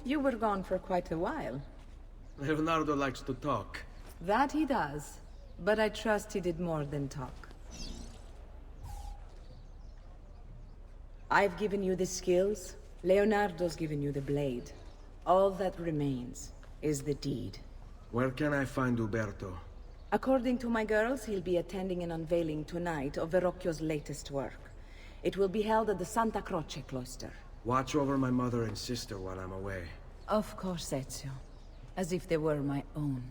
You were gone for quite a while. Leonardo likes to talk. That he does. But I trust he did more than talk. I've given you the skills. Leonardo's given you the blade. All that remains is the deed. Where can I find Alberto? According to my girls, he'll be attending an unveiling tonight of Verrocchio's latest work. It will be held at the Santa Croce cloister. Watch over my mother and sister while I'm away. Of course, Ezio. As if they were my own.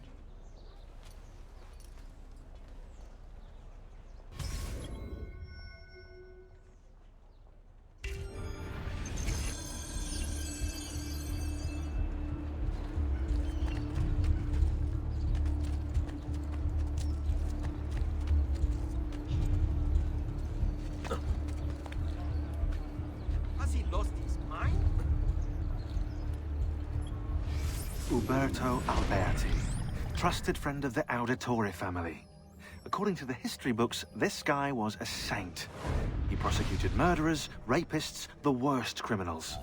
Alberto Alberti, trusted friend of the Auditore family. According to the history books, this guy was a saint. He prosecuted murderers, rapists, the worst criminals.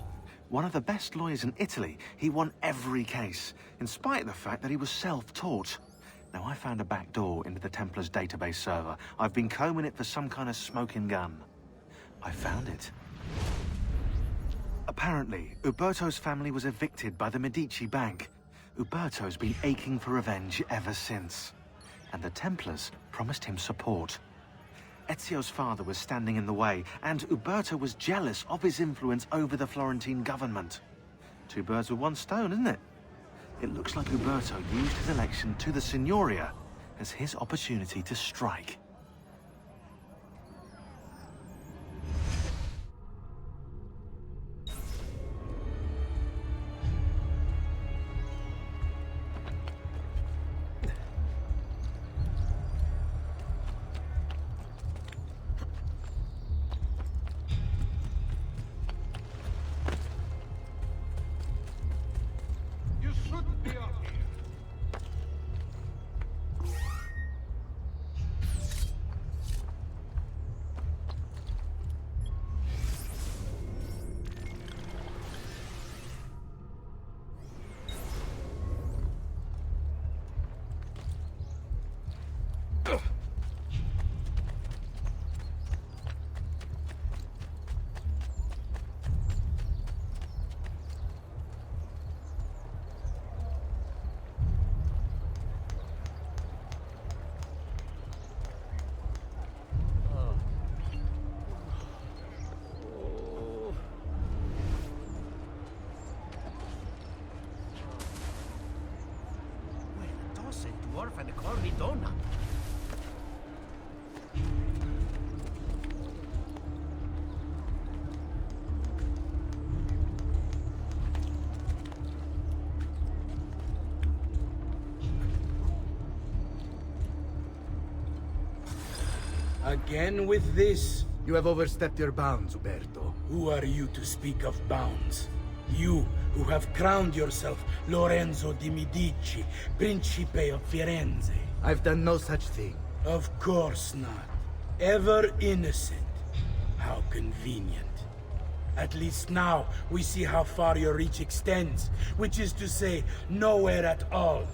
One of the best lawyers in Italy, he won every case, in spite of the fact that he was self-taught. Now, I found a back door into the Templar's database server. I've been combing it for some kind of smoking gun. I found it. Apparently, Uberto's family was evicted by the Medici Bank. Uberto's been aching for revenge ever since. And the Templars promised him support. Ezio's father was standing in the way, and Uberto was jealous of his influence over the Florentine government. Two birds with one stone, isn't it? It looks like Uberto used his election to the Signoria as his opportunity to strike. Again with this? You have overstepped your bounds, Alberto. Who are you to speak of bounds? You, who have crowned yourself Lorenzo di Medici, Principe of Firenze. I've done no such thing. Of course not. Ever innocent. How convenient. At least now, we see how far your reach extends, which is to say, nowhere at all.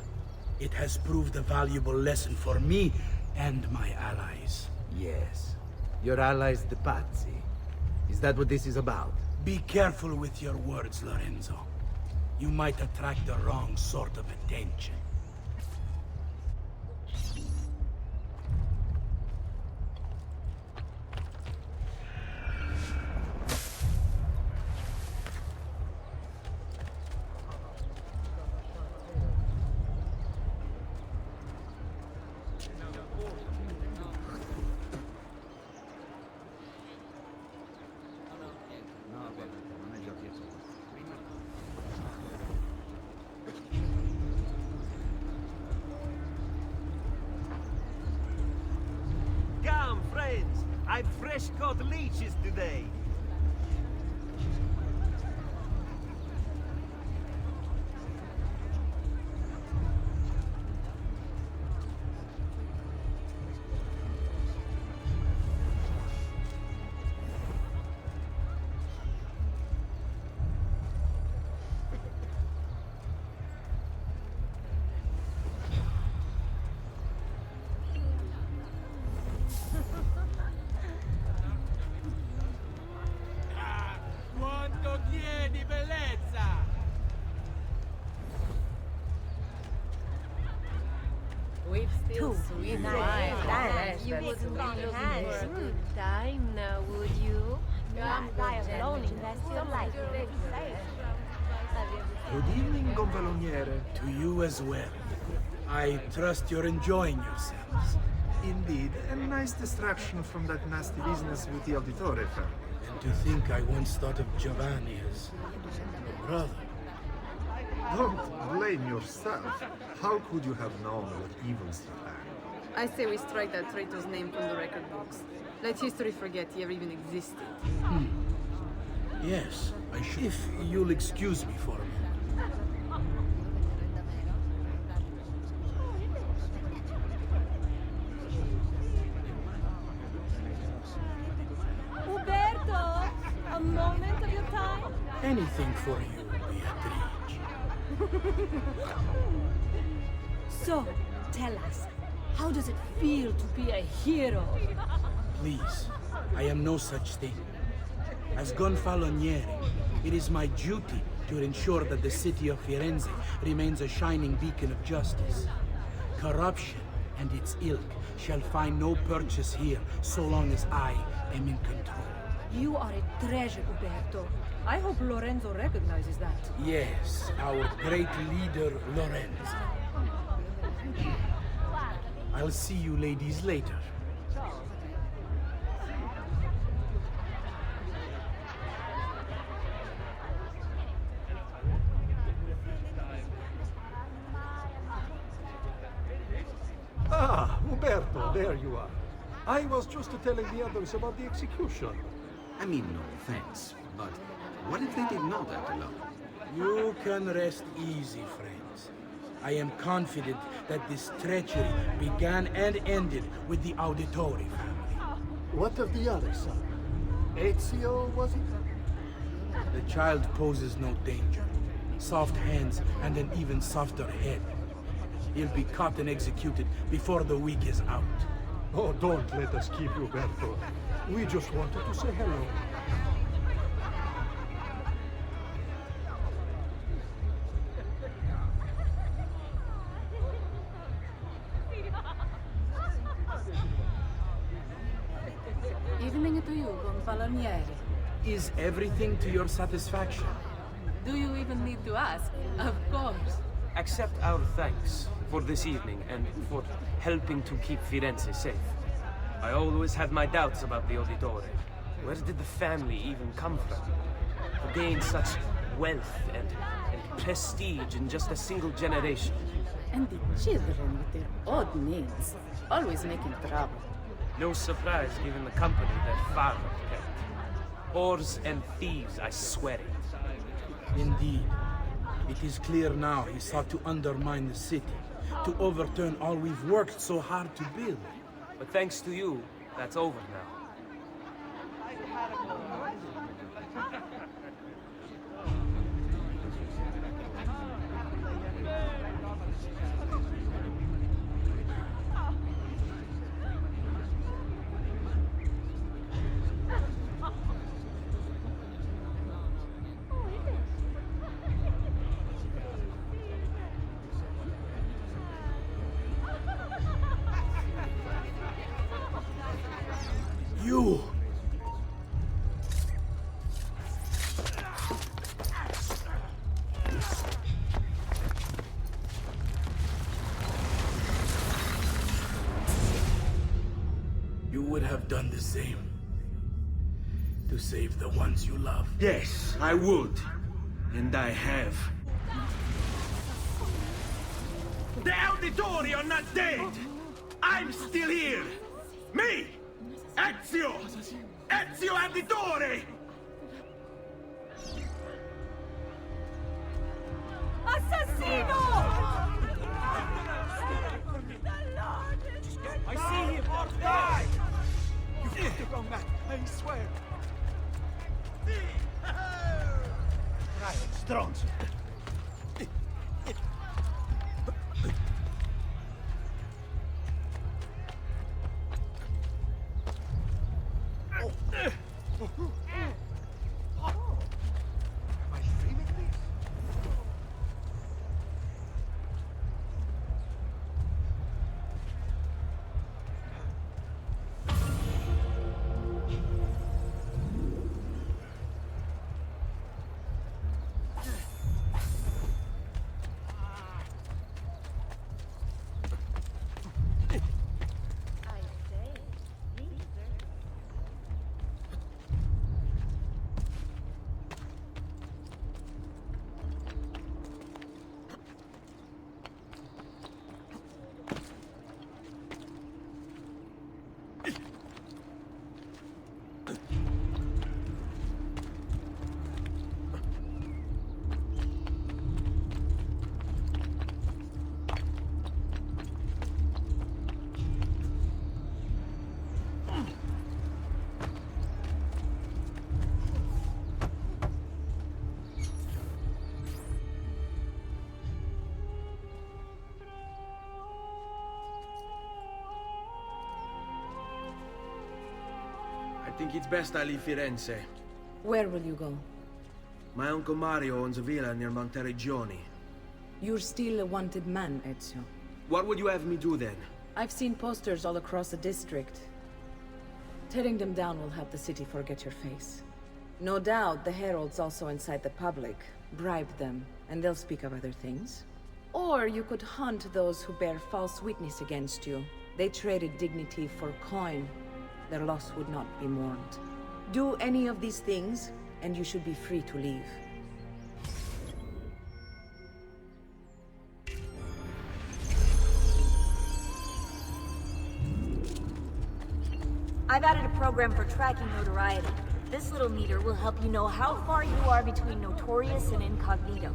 It has proved a valuable lesson for me and my allies. Yes. Your allies, the Pazzi. Is that what this is about? Be careful with your words, Lorenzo. You might attract the wrong sort of attention. I've fresh caught leeches today. We've still sweet wine. You wouldn't really have a good time now, would you? I alone invest your life in it. Good evening, Gonfaloniere. To you as well. I trust you're enjoying yourselves. Indeed, a nice distraction from that nasty business with the Auditore family. And to think I once thought of Giovanni as a brother. Don't blame yourself. How could you have known what evils he planned? I say we strike that traitor's name from the record books. Let history forget he ever even existed. Yes, I should. If you'll excuse me for a moment. Alberto, a moment of your time? Anything for you, Beatrice. So, tell us, how does it feel to be a hero? Please, I am no such thing. As Gonfaloniere, it is my duty to ensure that the city of Firenze remains a shining beacon of justice. Corruption and its ilk shall find no purchase here so long as I am in control. You are a treasure, Alberto. I hope Lorenzo recognizes that. Yes, our great leader, Lorenzo. I'll see you ladies later. Ah, Umberto, there you are. I was just telling the others about the execution. I mean, no offense, but what if they did not act alone? You can rest easy, friends. I am confident that this treachery began and ended with the Auditore family. What of the other son? Ezio, was it? The child poses no danger. Soft hands and an even softer head. He'll be caught and executed before the week is out. Oh, don't let us keep you, Alberto. We just wanted to say hello. Evening to you, Gonfaloniere. Is everything to your satisfaction? Do you even need to ask? Of course. Accept our thanks for this evening and for helping to keep Firenze safe. I always had my doubts about the Auditore. Where did the family even come from? To gain such wealth and prestige in just a single generation. And the children with their odd names, always making trouble. No surprise given the company their father kept. Whores and thieves, I swear it. Indeed. It is clear now he sought to undermine the city, to overturn all we've worked so hard to build. But thanks to you, that's over now. You! You would have done the same. To save the ones you love. Yes, I would. And I have. The Auditore are not dead! I'm still here! Me! Ezio! Ezio Auditore! Assassino! I see him! Die! You've got to come back, I swear. Right, stronzo. think it's best I leave Firenze. Where will you go? My uncle Mario owns a villa near Monteregioni. You're still a wanted man, Ezio. What would you have me do then? I've seen posters all across the district. Tearing them down will help the city forget your face. No doubt the heralds also incite the public. Bribe them, and they'll speak of other things. Or you could hunt those who bear false witness against you. They traded dignity for coin. Their loss would not be mourned. Do any of these things, and you should be free to leave. I've added a program for tracking notoriety. This little meter will help you know how far you are between notorious and incognito.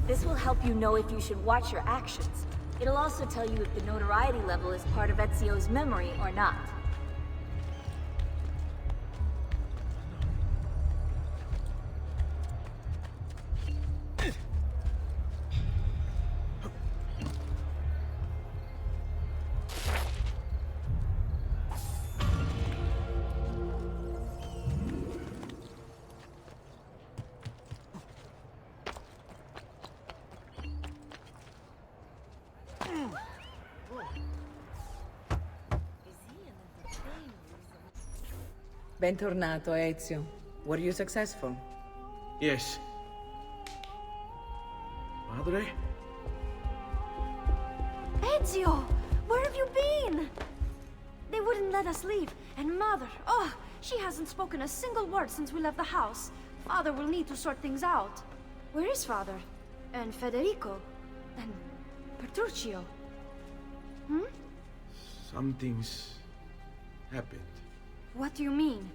This will help you know if you should watch your actions. It'll also tell you if the notoriety level is part of Ezio's memory or not. Bentornato, Ezio. Were you successful? Yes. Madre? Ezio! Where have you been? They wouldn't let us leave. And Mother, oh, she hasn't spoken a single word since we left the house. Father will need to sort things out. Where is Father? And Federico? And Petruccio? Hmm? Something's happened. What do you mean?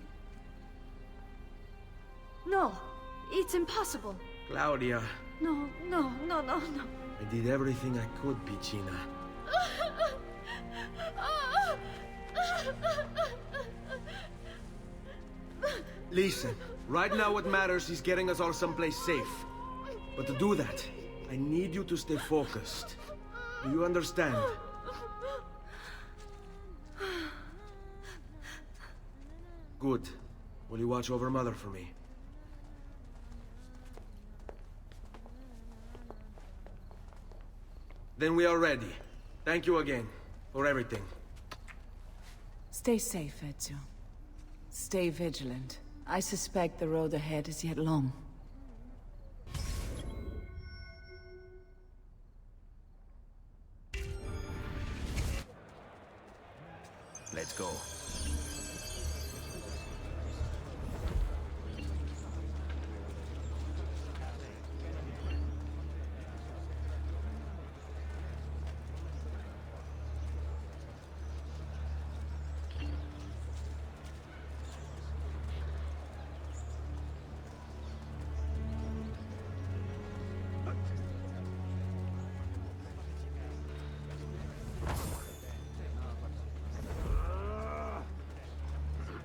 No, it's impossible. Claudia. No. I did everything I could, Piccina. Listen, right now what matters is getting us all someplace safe. But to do that, I need you to stay focused. Do you understand? Good. Will you watch over Mother for me? Then we are ready. Thank you again for everything. Stay safe, Ezio. Stay vigilant. I suspect the road ahead is yet long. Let's go.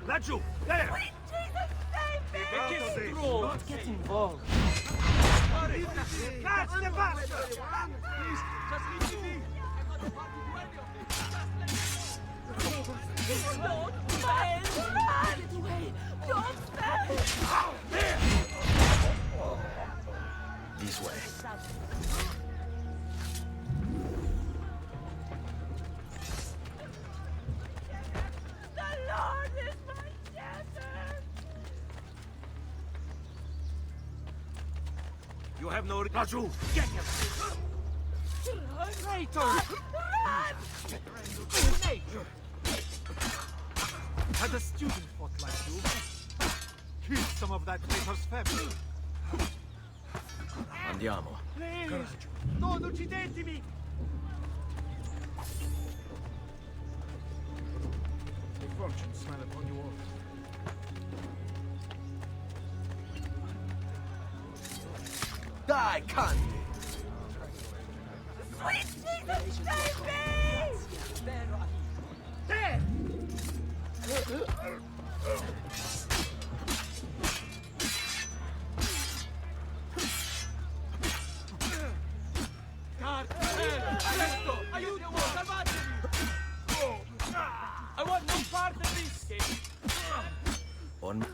Laggiù! There! Sweet Jesus, save me! Don't get involved. Catch the bastard! Please, just leave me be! Don't fail! Run! Get away! Don't fail! There! This way. The Lord is my shepherd! You have no... Laggiù! Get him! Traitor! Run! Had a student fought like you, kill some of that traitor's family. Andiamo. Please! Non uccidetemi! May fortune smile upon you all. Die, Candy! Sweet Jesus, save me! There! Alberto, aiutiamo, salvatemi! I want no part of this! On.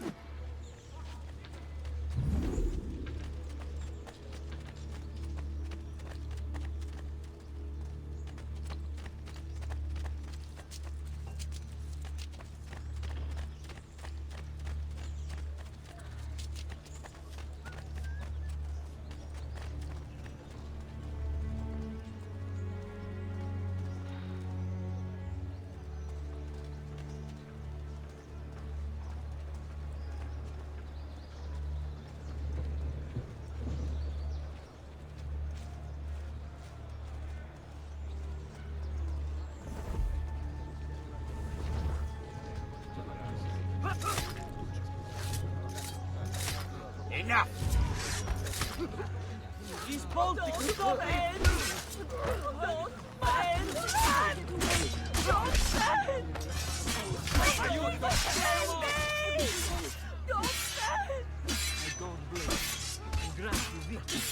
Enough! These Baltics Don't bend! Don't bend! Don't bend! Are you Don't bend me! Don't bend! I don't blame you. I grant you victory.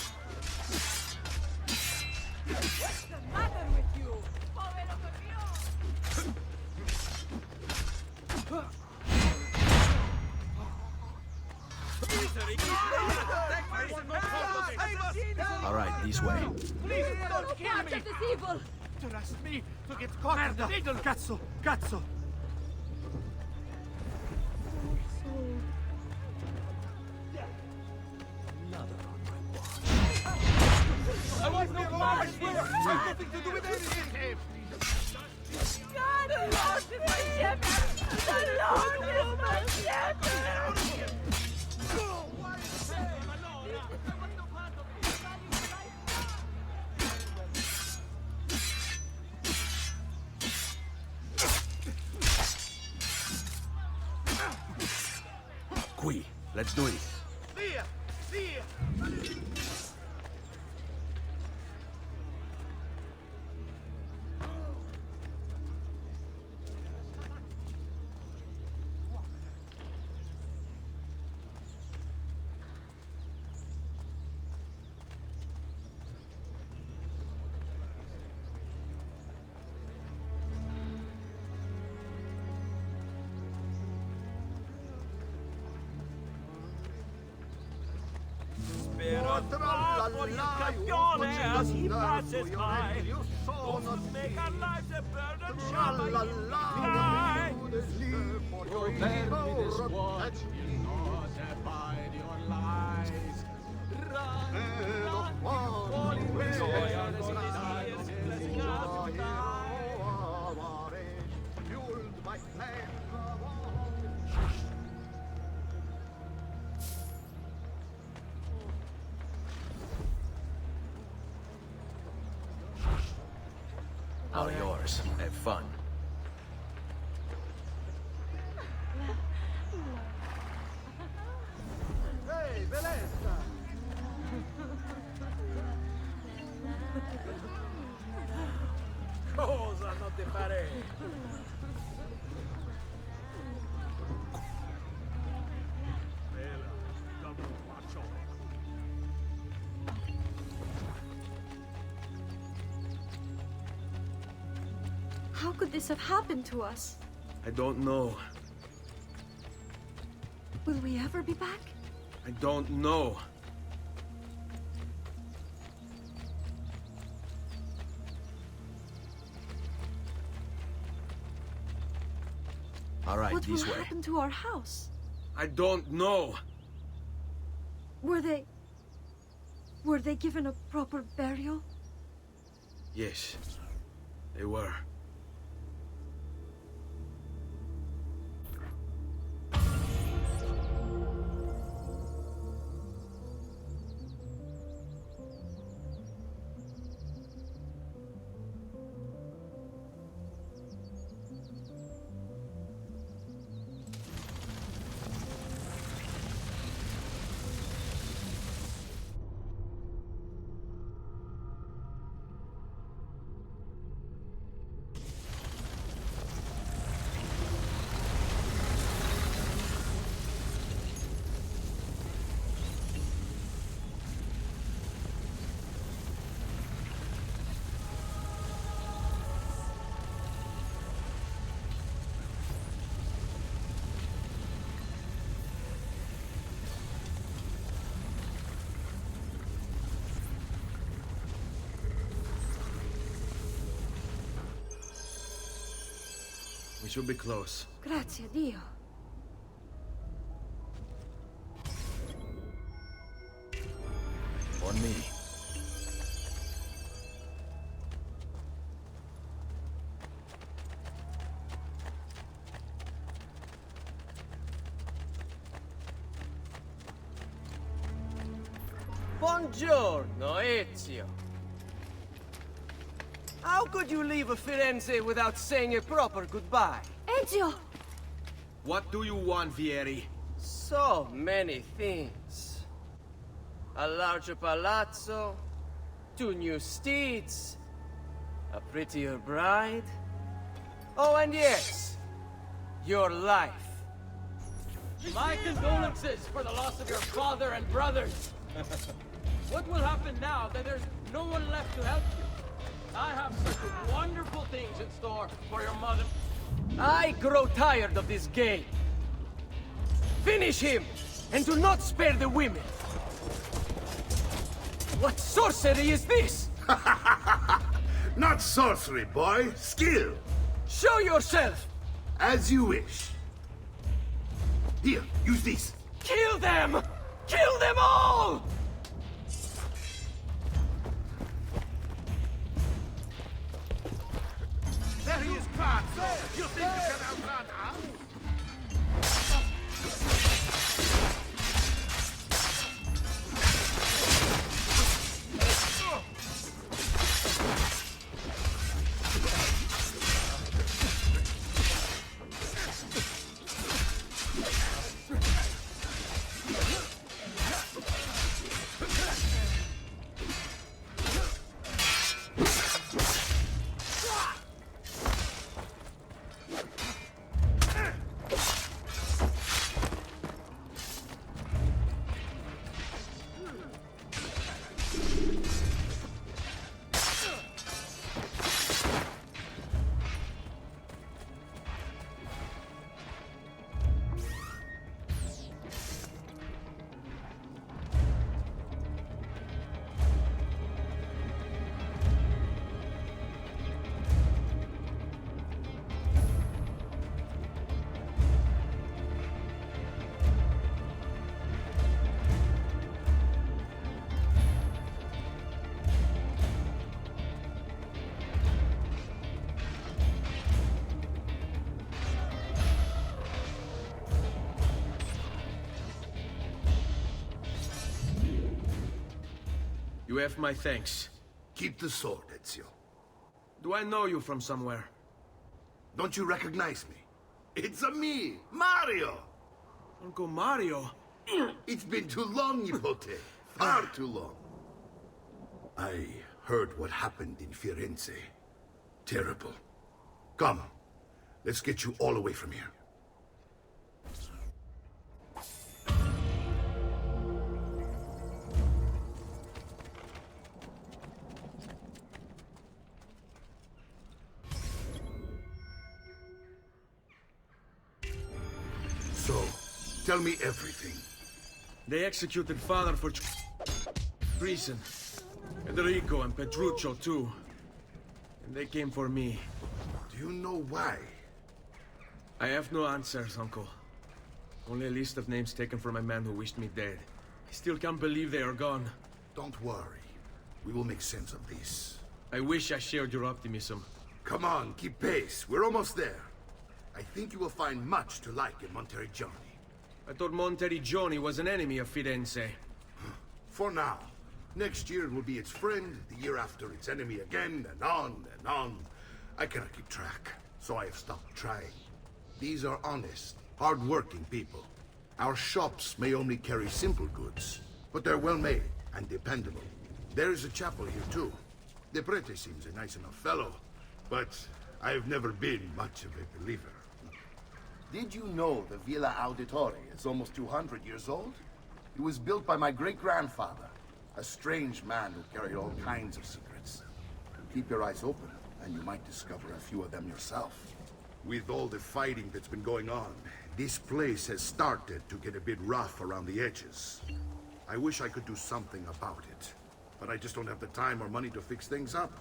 What's the matter with you? Povero campeón! All right, this way. Please don't kill me! This evil! Trust me to get caught in the middle! Cazzo! Cazzo! I want no part of this! Nothing to do with anything! God, the Lord is my shepherd! The Lord is my shepherd! Qui, let's do this. Via! Via! As he passes by, don't make our lives a burden, shall cry. Your this watch will not abide your lies. All yours. Have fun. Ehi, bellezza! Cosa non ti farei? How could this have happened to us? I don't know. Will we ever be back? I don't know. All right, What will this way. happen to our house? I don't know. Were they given a proper burial? Yes, they were. We should be close. Grazie, Dio. On me. Buongiorno, Ezio. How could you leave a Firenze without saying a proper goodbye? Ezio! What do you want, Vieri? So many things. A larger palazzo, 2 new steeds, a prettier bride. Oh, and yes, your life. My condolences for the loss of your father and brothers. What will happen now that there's no one left to help you? I have such wonderful things in store for your mother. I grow tired of this game. Finish him, and do not spare the women. What sorcery is this? Not sorcery, boy. Skill. Show yourself. As you wish. Here, use this. Kill them! Kill them all! There he is, Pazzo! You think you can outrun us? You have my thanks. Keep the sword, Ezio. Do I know you from somewhere? Don't you recognize me? It's a me, Mario! Uncle Mario? It's been too long, Nipote. Far too long. I heard what happened in Firenze. Terrible. Come, let's get you all away from here. So, tell me everything. They executed father for treason. Federico and Petruccio too. And they came for me. Do you know why? I have no answers, Uncle. Only a list of names taken from a man who wished me dead. I still can't believe they are gone. Don't worry. We will make sense of this. I wish I shared your optimism. Come on, keep pace. We're almost there. I think you will find much to like in Monteriggioni. I thought Monteriggioni was an enemy of Firenze. For now. Next year it will be its friend, the year after its enemy again, and on and on. I cannot keep track, so I have stopped trying. These are honest, hard-working people. Our shops may only carry simple goods, but they're well-made and dependable. There is a chapel here too. The prete seems a nice enough fellow, but I have never been much of a believer. Did you know the Villa Auditore is almost 200 years old? It was built by my great-grandfather, a strange man who carried all kinds of secrets. Keep your eyes open, and you might discover a few of them yourself. With all the fighting that's been going on, this place has started to get a bit rough around the edges. I wish I could do something about it, but I just don't have the time or money to fix things up.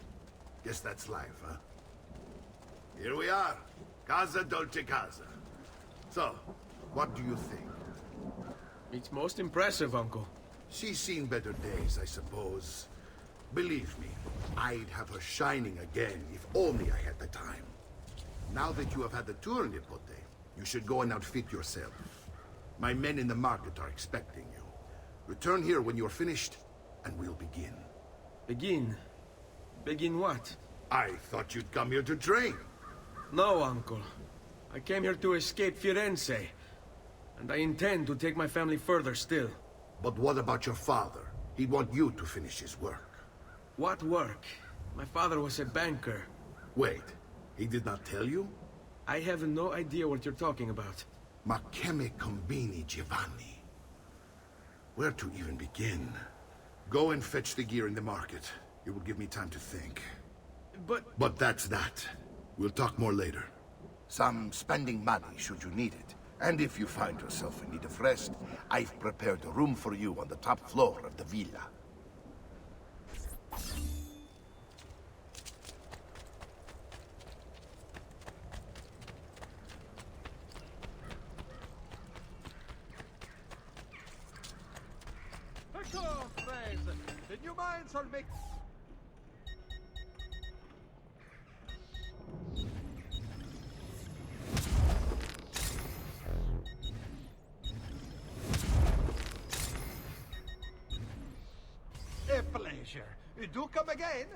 Guess that's life, huh? Here we are. Casa Dolce Casa. So, what do you think? It's most impressive, Uncle. She's seen better days, I suppose. Believe me, I'd have her shining again if only I had the time. Now that you have had the tour, Nipote, you should go and outfit yourself. My men in the market are expecting you. Return here when you're finished, and we'll begin. Begin? Begin what? I thought you'd come here to train. No, Uncle. I came here to escape Firenze. And I intend to take my family further still. But what about your father? He'd want you to finish his work. What work? My father was a banker. Wait, he did not tell you? I have no idea what you're talking about. Ma che me combini, Giovanni? Where to even begin? Go and fetch the gear in the market. It will give me time to think. But that's that. We'll talk more later. Some spending money should you need it. And if you find yourself in need of rest, I've prepared a room for you on the top floor of the villa. Ecco, friends. The new mines are make... A pleasure. Do come again.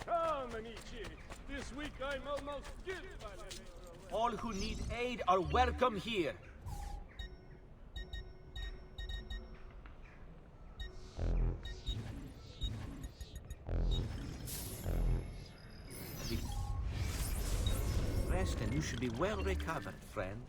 Come, amici. This week I'm almost given. All who need aid are welcome here. Rest and you should be well recovered, friend.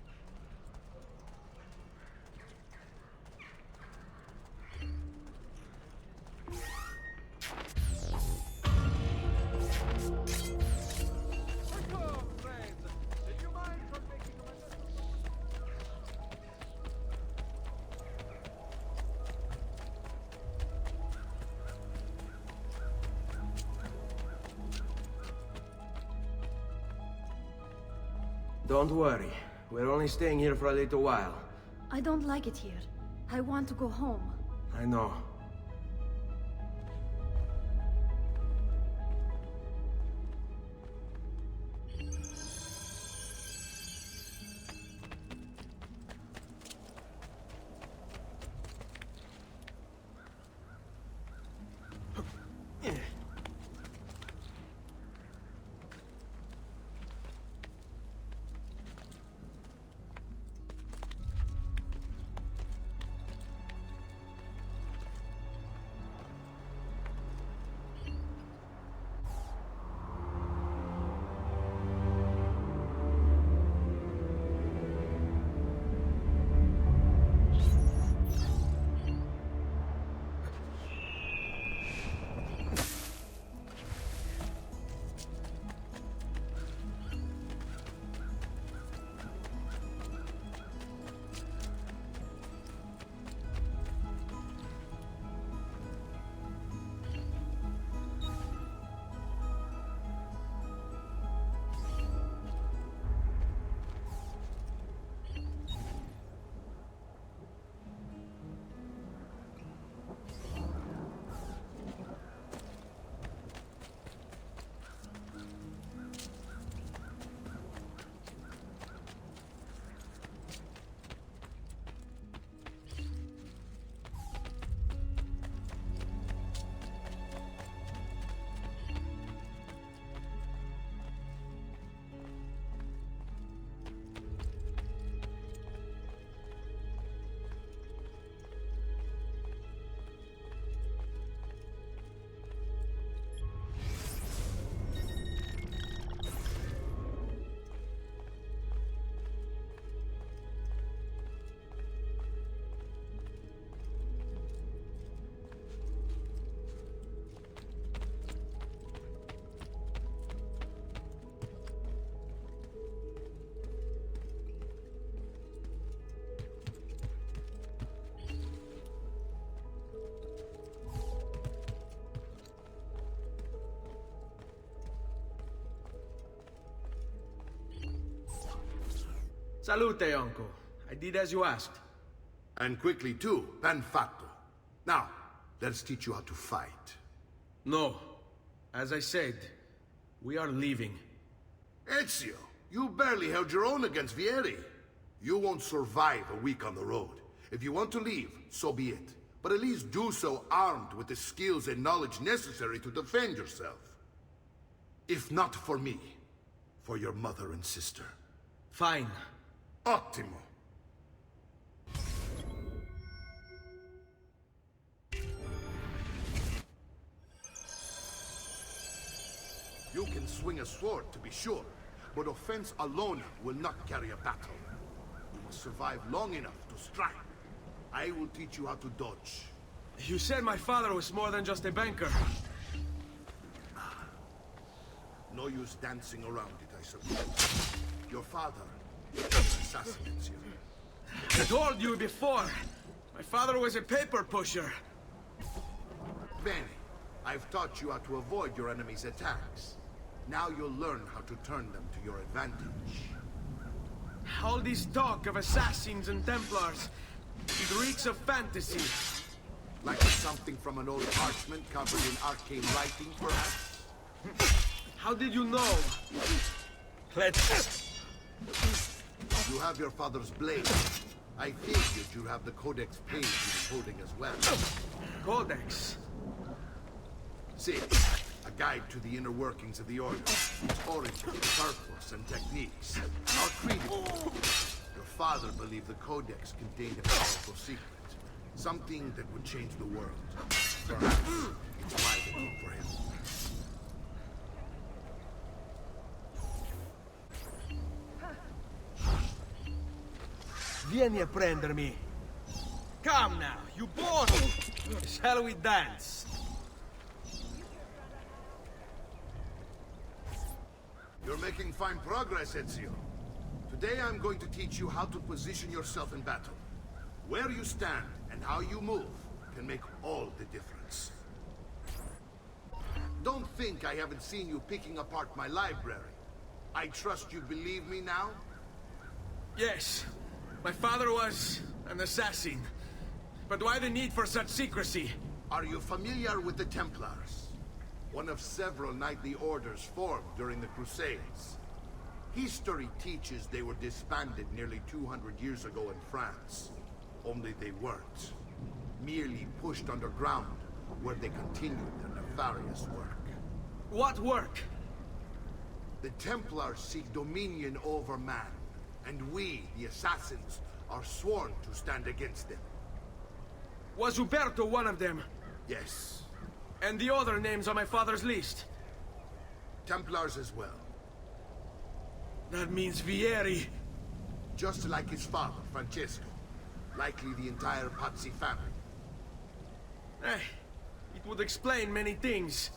Don't worry. We're only staying here for a little while. I don't like it here. I want to go home. I know. Salute, uncle. I did as you asked. And quickly too, ben fatto. Now, let's teach you how to fight. No. As I said, we are leaving. Ezio, you barely held your own against Vieri. You won't survive a week on the road. If you want to leave, so be it. But at least do so armed with the skills and knowledge necessary to defend yourself. If not for me, for your mother and sister. Fine. Ottimo. You can swing a sword, to be sure, but offense alone will not carry a battle. You must survive long enough to strike. I will teach you how to dodge. You said my father was more than just a banker. No use dancing around it, I suppose. Your father assassinates you. I told you before. My father was a paper pusher. Bene, I've taught you how to avoid your enemy's attacks. Now you'll learn how to turn them to your advantage. All this talk of assassins and Templars, it reeks of fantasy. Like something from an old parchment covered in arcane writing, perhaps? How did you know? Let's... You have your father's blade. I figured you have the codex page he's holding as well. Codex? See, a guide to the inner workings of the Order, its origin, purpose, and techniques. Our creed. Your father believed the codex contained a powerful secret. Something that would change the world. Perhaps it's why they look for him. Vieni a prendermi. Come now, you both! Shall we dance? You're making fine progress, Ezio. Today I'm going to teach you how to position yourself in battle. Where you stand and how you move can make all the difference. Don't think I haven't seen you picking apart my library. I trust you believe me now? Yes. My father was an assassin. But why the need for such secrecy? Are you familiar with the Templars? One of several knightly orders formed during the Crusades. History teaches they were disbanded nearly 200 years ago in France. Only they weren't. Merely pushed underground, where they continued their nefarious work. What work? The Templars seek dominion over man, and we, the assassins, are sworn to stand against them. Was Alberto one of them? Yes. And the other names on my father's list? Templars as well. That means Vieri. Just like his father, Francesco. Likely the entire Pazzi family. It would explain many things.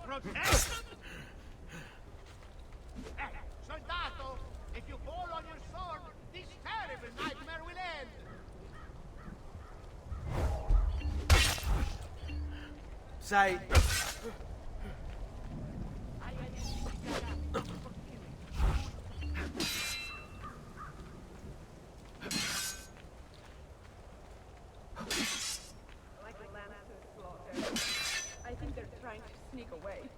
Protection? Hey, soldato! If you fall on your sword, this terrible nightmare will end! Sai... I think they're trying to sneak away.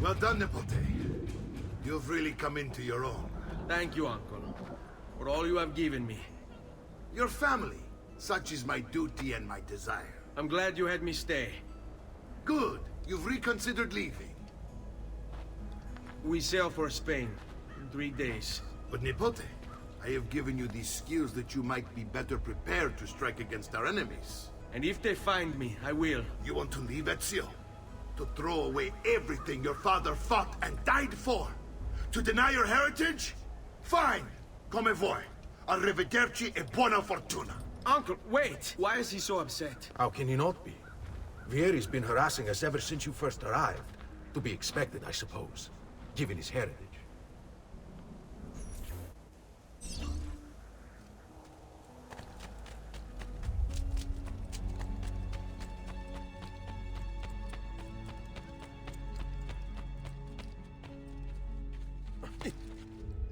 Well done, Nipote. You've really come into your own. Thank you, Uncle, for all you have given me. Your family. Such is my duty and my desire. I'm glad you had me stay. Good. You've reconsidered leaving. We sail for Spain in 3 days. But Nipote, I have given you these skills that you might be better prepared to strike against our enemies. And if they find me, I will. You want to leave Ezio? To throw away everything your father fought and died for? To deny your heritage? Fine. Come vuoi. Arrivederci e buona fortuna. Uncle, wait! Why is he so upset? How can he not be? Vieri's been harassing us ever since you first arrived. To be expected, I suppose, given his heritage.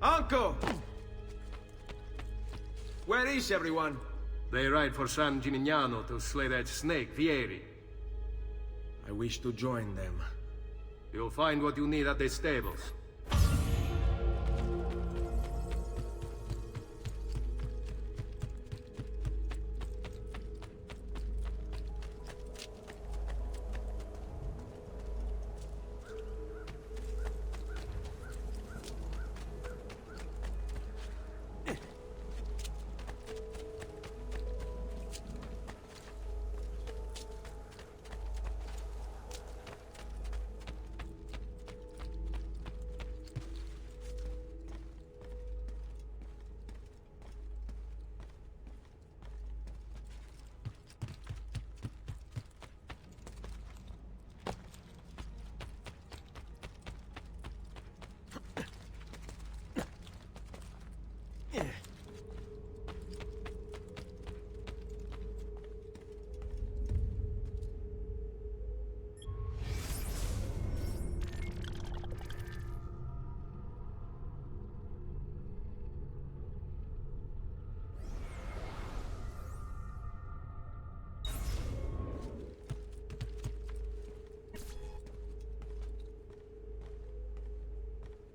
Uncle! Where is everyone? They ride for San Gimignano to slay that snake, Vieri. I wish to join them. You'll find what you need at the stables.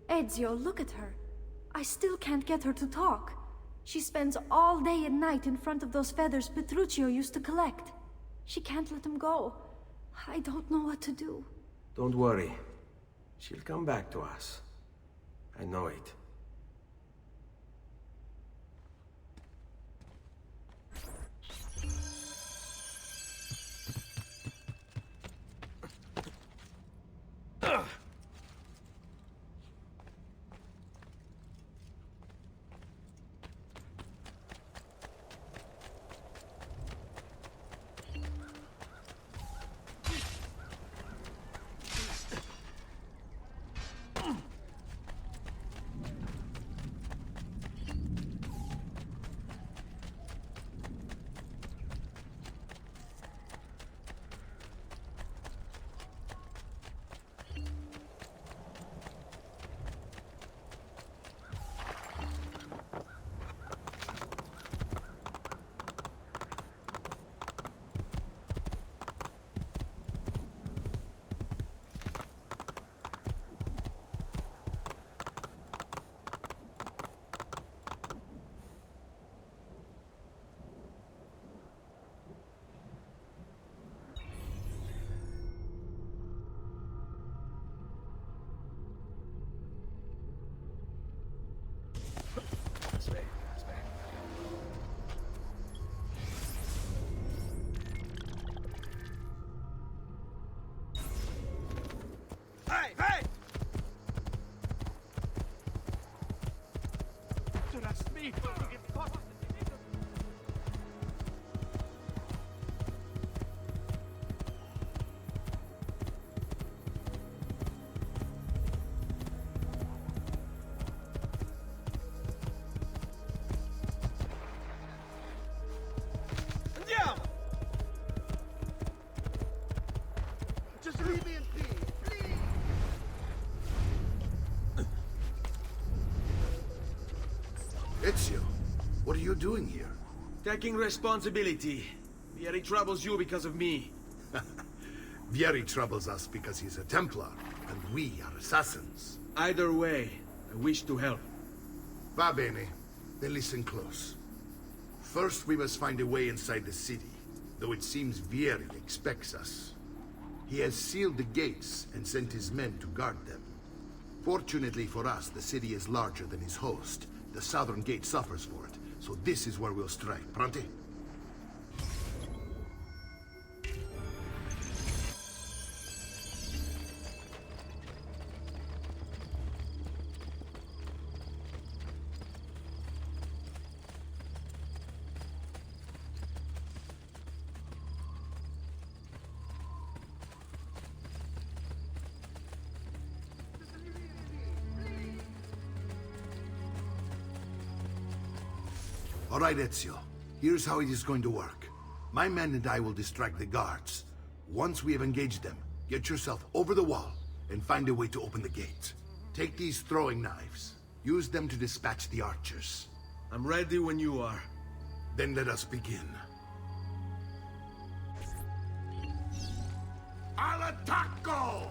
Ezio, look at her. I still can't get her to talk. She spends all day and night in front of those feathers Petruchio used to collect. She can't let them go. I don't know what to do. Don't worry. She'll come back to us. I know it. Hey, hey! So that's me. You get caught. Andiamo! Just leave me in peace. Ezio, what are you doing here? Taking responsibility. Vieri troubles you because of me. Vieri troubles us because he's a Templar, and we are assassins. Either way, I wish to help. Va bene. Then listen close. First, we must find a way inside the city, though it seems Vieri expects us. He has sealed the gates and sent his men to guard them. Fortunately for us, the city is larger than his host. The southern gate suffers for it, so this is where we'll strike. Pronti? All right, Ezio. Here's how it is going to work. My men and I will distract the guards. Once we have engaged them, get yourself over the wall and find a way to open the gate. Take these throwing knives. Use them to dispatch the archers. I'm ready when you are. Then let us begin. Al attacco!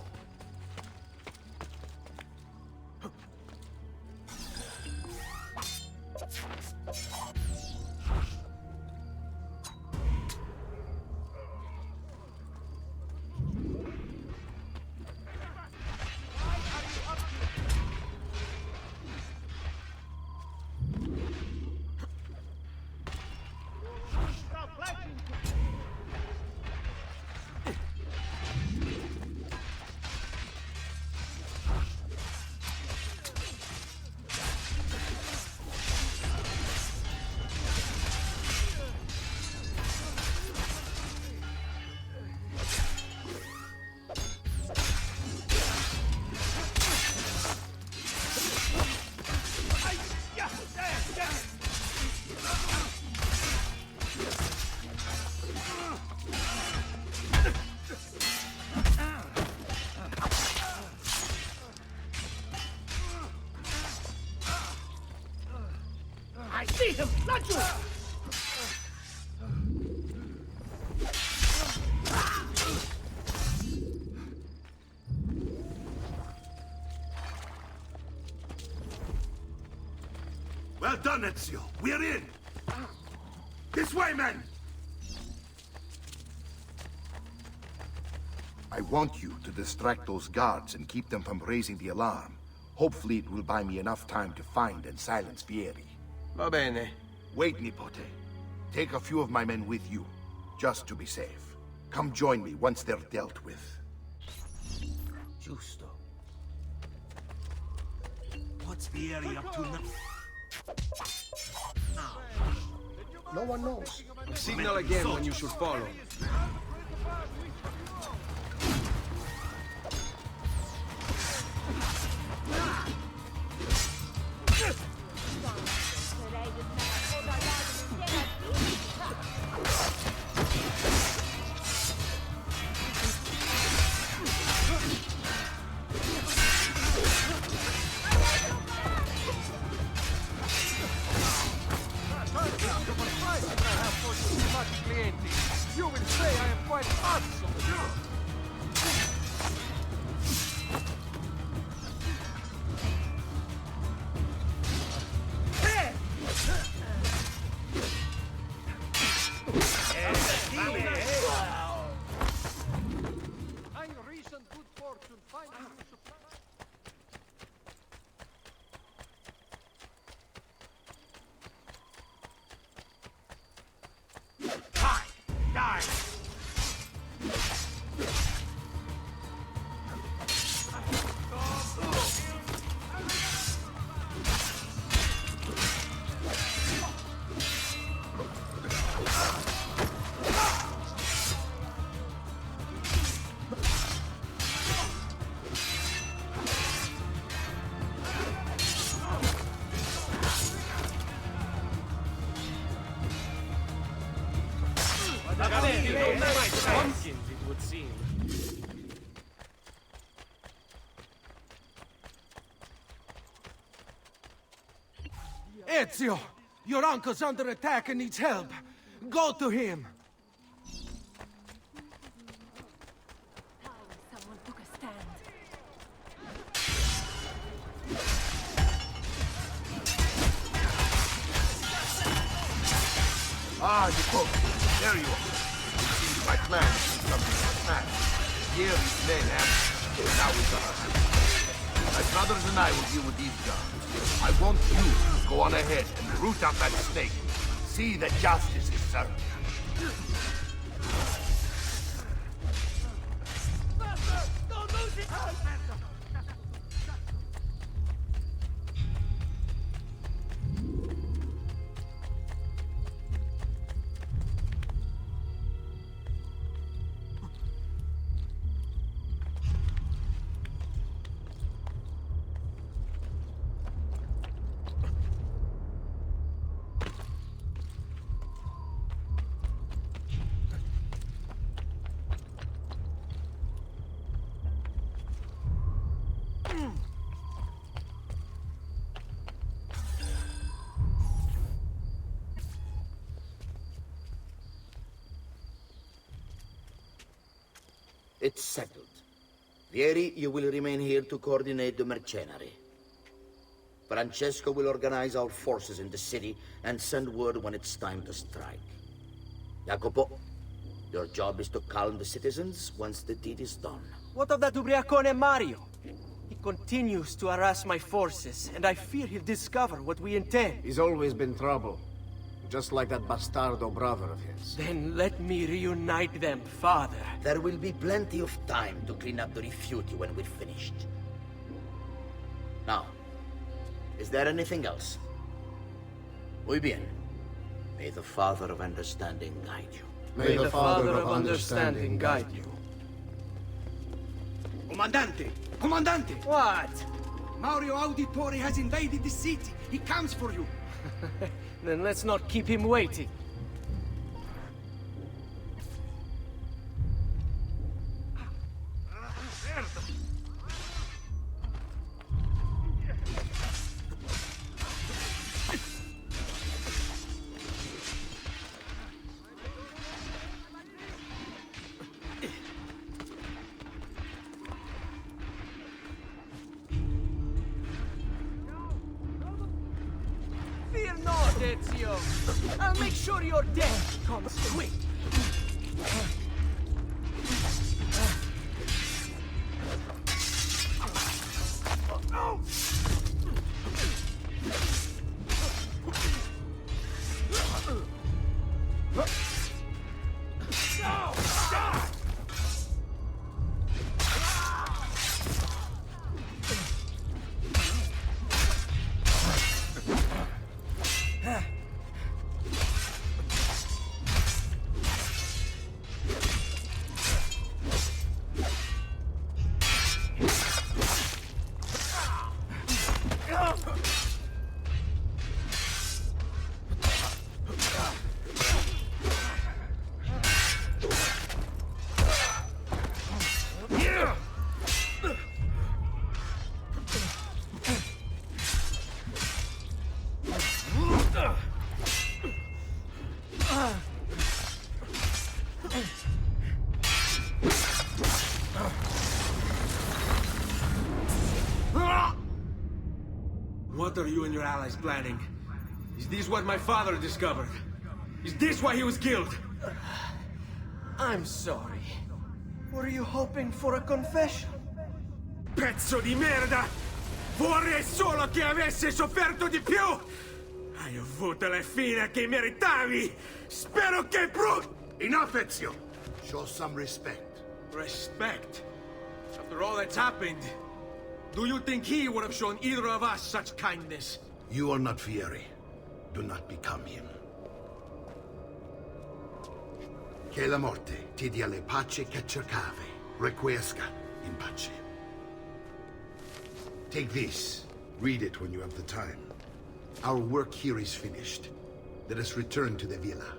I see him! Not you! Well done, Ezio. We're in! This way, men! I want you to distract those guards and keep them from raising the alarm. Hopefully it will buy me enough time to find and silence Vieri. Va bene. Wait, Nipote. Take a few of my men with you, just to be safe. Come join me once they're dealt with. Giusto. What's Vieri up to now? No one knows. Signal again when you should follow. You will say I am quite awesome. Recent good fortune finding you supply. Pumpkins, it would seem. Ezio! Your uncle's under attack and needs help. Go to him! There you are. It seems my plan is something like that. Vieri's men have now it's on us. My brothers and I will deal with these guards. I want you to go on ahead and root out that snake. See that justice is served. Don't lose it! It's settled. Vieri, you will remain here to coordinate the mercenary. Francesco will organize our forces in the city and send word when it's time to strike. Jacopo, your job is to calm the citizens once the deed is done. What of that Ubriacone Mario? He continues to harass my forces, and I fear he'll discover what we intend. He's always been trouble. Just like that bastardo brother of his. Then let me reunite them, father. There will be plenty of time to clean up the refuti when we're finished. Now, is there anything else? Muy bien. May the Father of Understanding guide you. May the Father of Understanding guide you. Comandante! Comandante! What? Mario Auditore has invaded the city. He comes for you. Then let's not keep him waiting. Fear not, Ezio. I'll make sure your death comes quick. What are you and your allies planning? Is this what my father discovered? Is this why he was killed? I'm sorry. Were you hoping for a confession? Pezzo di merda! Vorrei solo che avesse sofferto di più! Hai avuto la fine che meritavi! Spero che Enough, Ezio! Show some respect. Respect? After all that's happened, do you think he would have shown either of us such kindness? You are not Vieri. Do not become him. Che la morte ti dia le pace che cercavi. Requiesca in pace. Take this. Read it when you have the time. Our work here is finished. Let us return to the villa.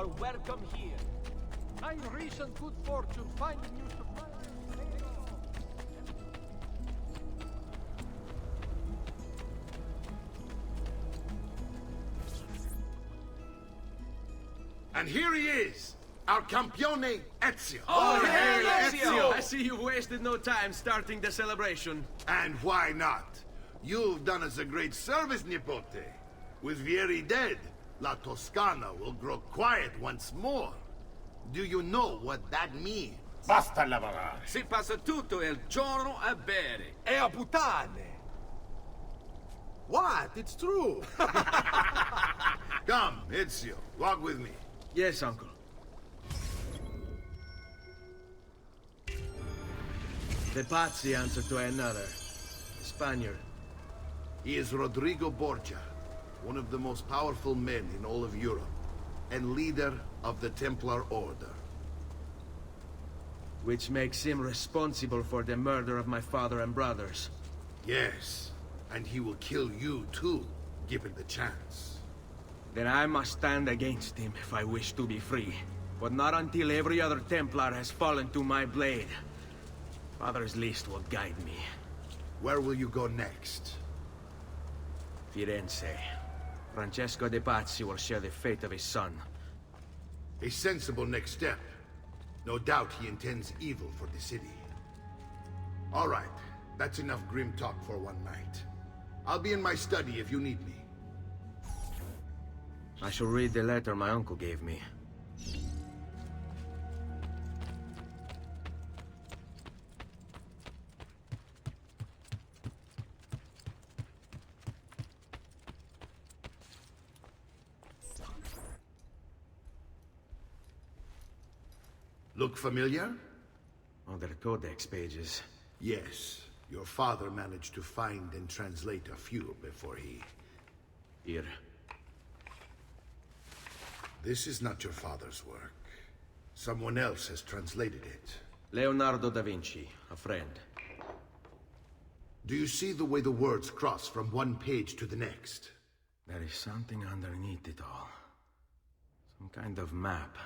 are welcome here. By recent good fortune finding you supplies. And here he is, our campione Ezio. Oh, hey, Ezio! I see you've wasted no time starting the celebration. And why not? You've done us a great service, Nipote. With Vieri dead, La Toscana will grow quiet once more. Do you know what that means? Basta lavorare. Si passa tutto il giorno a bere. E a puttane. What? It's true. Come, Ezio, walk with me. Yes, uncle. The Pazzi answer to another. Spaniard. He is Rodrigo Borgia, one of the most powerful men in all of Europe, and leader of the Templar Order. Which makes him responsible for the murder of my father and brothers. Yes, and he will kill you too, given the chance. Then I must stand against him if I wish to be free. But not until every other Templar has fallen to my blade. Father's list will guide me. Where will you go next? Firenze. Francesco de Pazzi will share the fate of his son. A sensible next step. No doubt he intends evil for the city. All right, that's enough grim talk for one night. I'll be in my study if you need me. I shall read the letter my uncle gave me. Look familiar? Oh, they're codex pages. Yes. Your father managed to find and translate a few before he... Here. This is not your father's work. Someone else has translated it. Leonardo da Vinci, a friend. Do you see the way the words cross from one page to the next? There is something underneath it all. Some kind of map.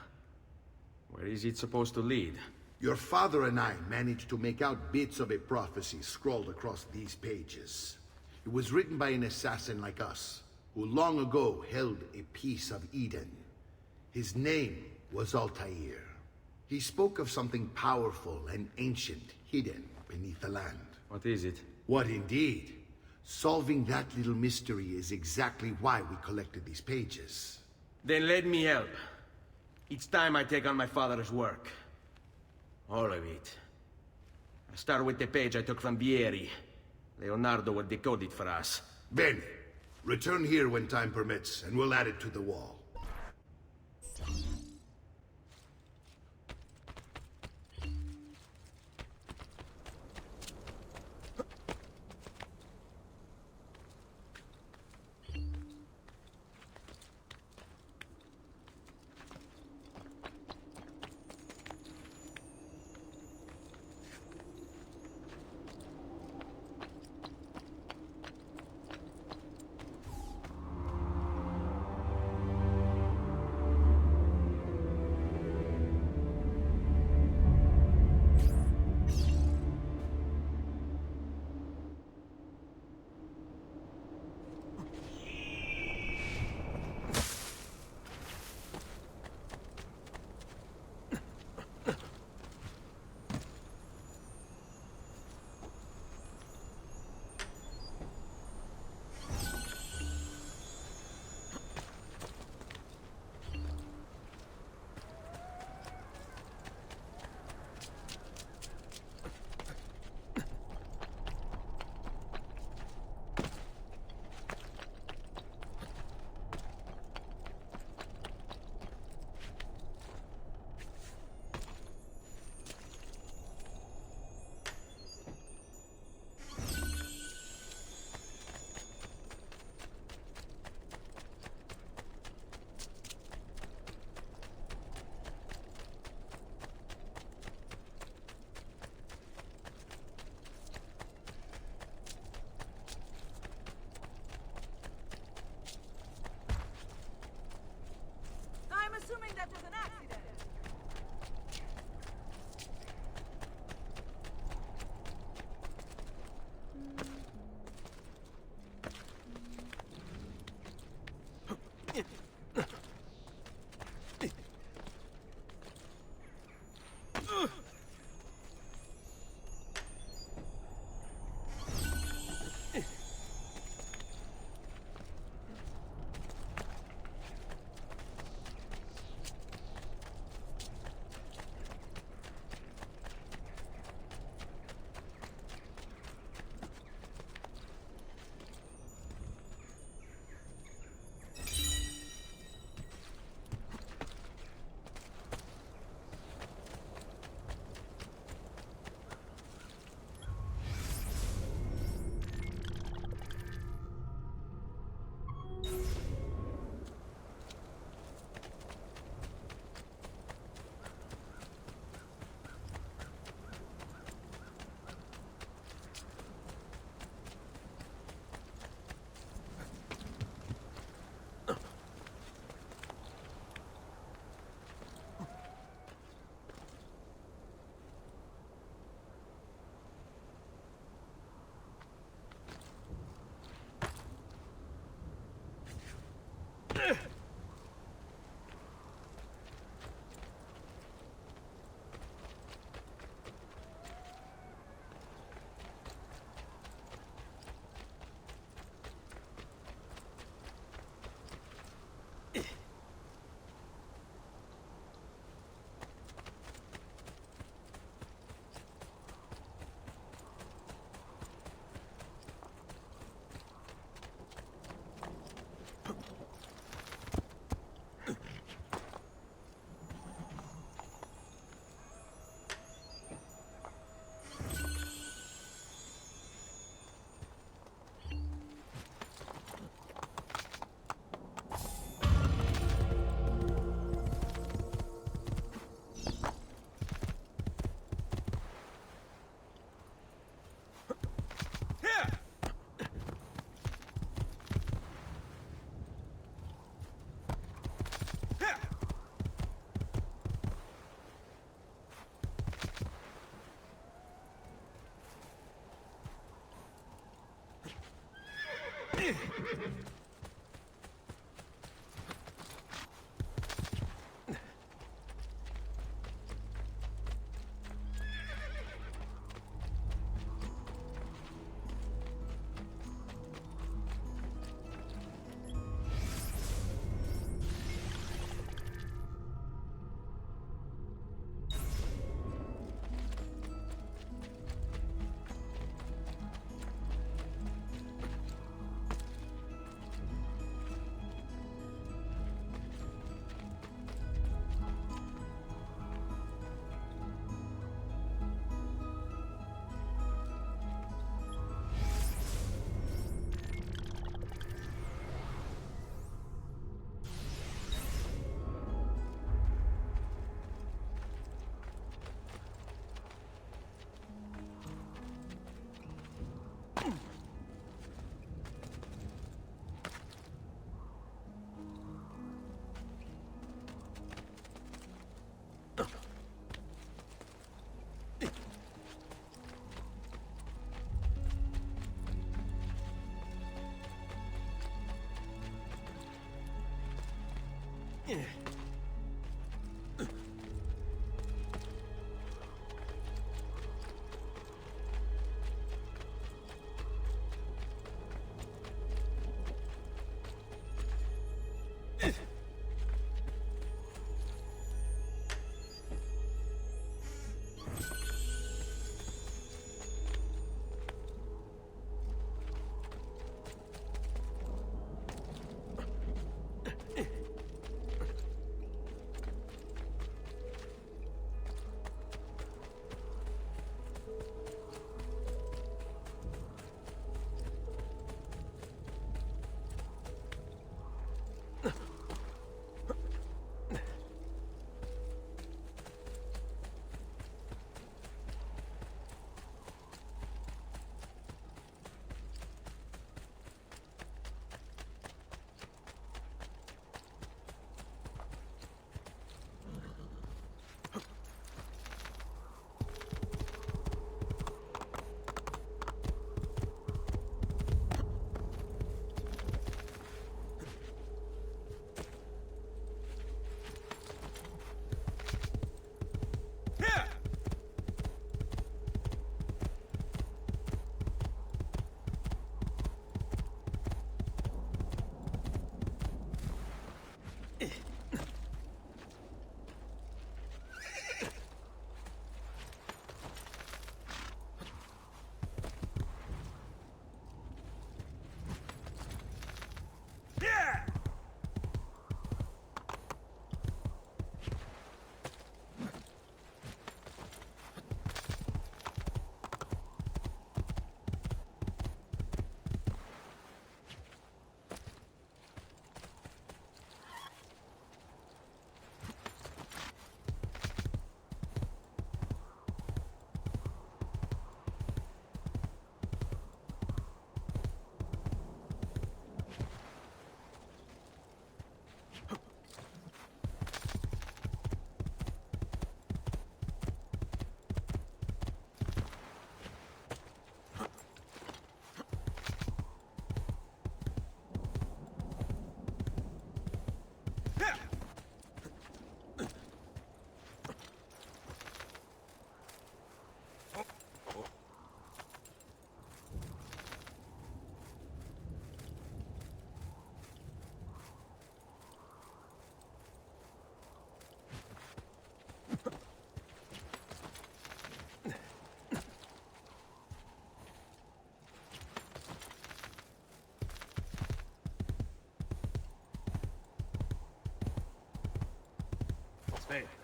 Where is it supposed to lead? Your father and I managed to make out bits of a prophecy scrawled across these pages. It was written by an assassin like us, who long ago held a piece of Eden. His name was Altair. He spoke of something powerful and ancient hidden beneath the land. What is it? What indeed? Solving that little mystery is exactly why we collected these pages. Then let me help. It's time I take on my father's work. All of it. I'll start with the page I took from Vieri. Leonardo will decode it for us. Bene. Return here when time permits, and we'll add it to the wall. Stay.